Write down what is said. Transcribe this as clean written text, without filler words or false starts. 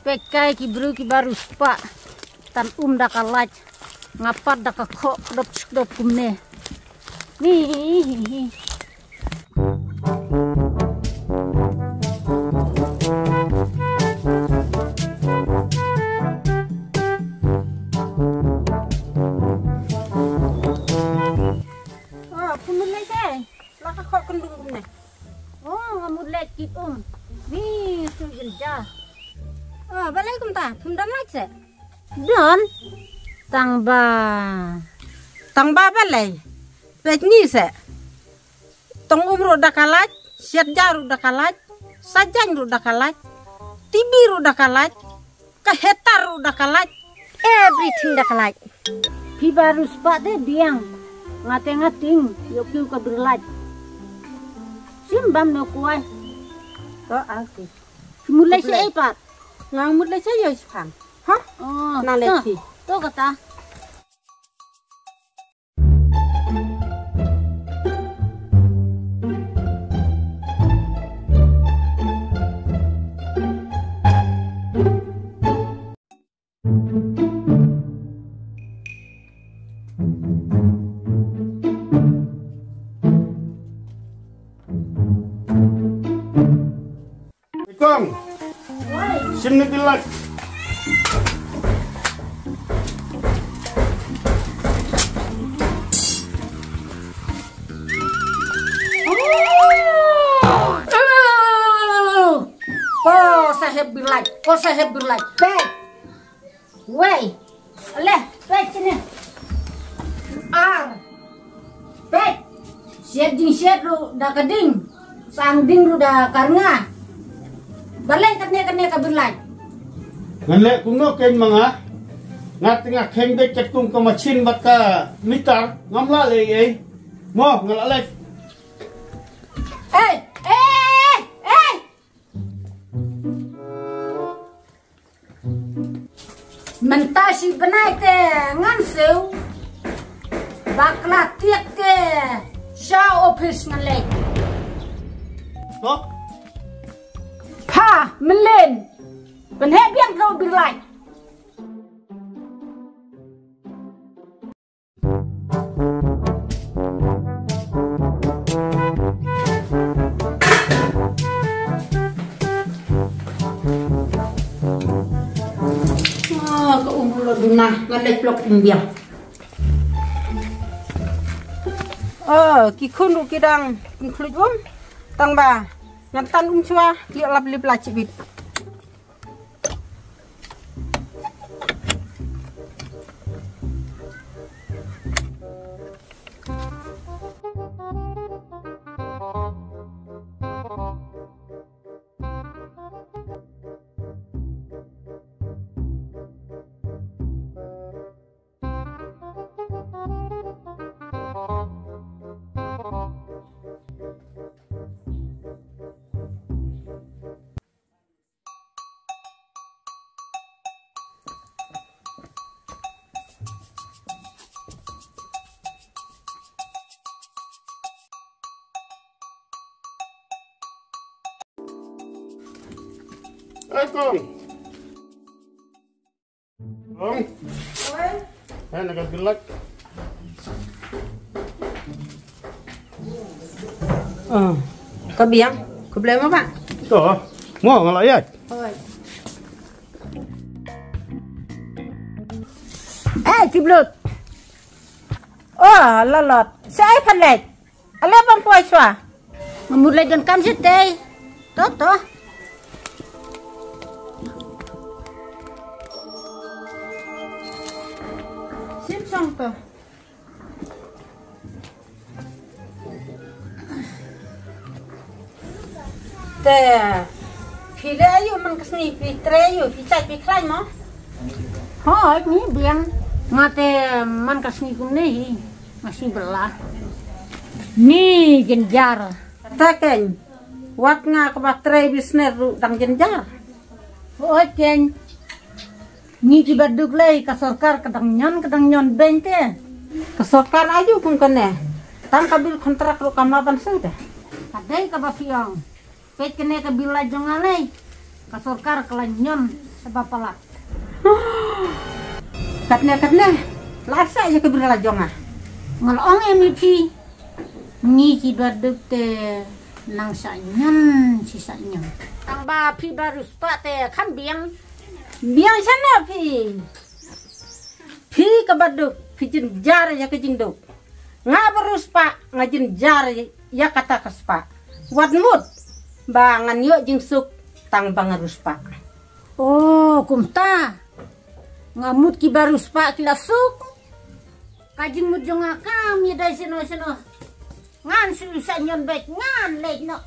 Pekai ki bru ki baru spa tan da kalaj ngapat da ka kho dop kumne ni kumulai deh laka kho kendung kumne ngamulai ki ni sujen ja balai kumta thumdam lajse don tangba balai petni se tong umro dakalaj siat jaru dakalaj sajan ru dakalaj tibiru dakalaj kahetar dakalaj everything dakalaj pi baru spa de biang ngating yokiu ka berlaj simbam no kuai to aki mulai se epat ngang mulai se yo phang ha na le thi to kata Kong, sini tilak. Sahib bilaj. Baik. Wei. Leh, baik sini. Baik. Siat ru dah keding. Sang ding ru dah karnga. Balai katnya kabilaj. Nganlek kuno ken mga ngatinga keng de ketung ka machin baka mitar ngamla le mo ngalalek. Eh. Mentasi benai ke nganseu bakla tiak ke sha office ngalek. To? Ha, melen. Benhe biang kau bilai. Ke umur dunah ngalek blok imbiang. Kikun kidang include tang ba ngantan chua ki lap lip la chibit Kong. Kong. Nak bilak. Kabiang, kau boleh apa? To. Mo ngalayat. Kiblut. Lalot. Saya pelet. Ale bang puai swa. Memulai dengan kam sitei. Toh. Sampai. Pile ayu man kesni pitre ayu picai piklai mo. Ni biang ngate man kesni kumne masih belah. Ni genjar. Taken. Wat nga kabatre bisner ru dang genjar. Ken. Ni ki baduk lay ka sarkar kadang nyon bente ka sarkar aju kun kene tam kabil kontrak ru kamaban sudah kadai ka bafiang pet kene ka bila jongale kasorkar kelanyon sebab pelak. Katnya lasa aja keberala jonga. Ngalong emipi ni kibaduk te nang sanyan sisanya. Tang ba pi baru spa te kan biang sana pi. Pi kebaduk pi jin jar ya kejingduk. Nga barus pa ngajin jar ya kata kespa. Wadmut bangan yuk jing suk tang bangarus pa. Oh kumta ngamut ki baru spa kila suk. Kajing mujung akam ya dari seno ngan su sanyon baik ngan lek no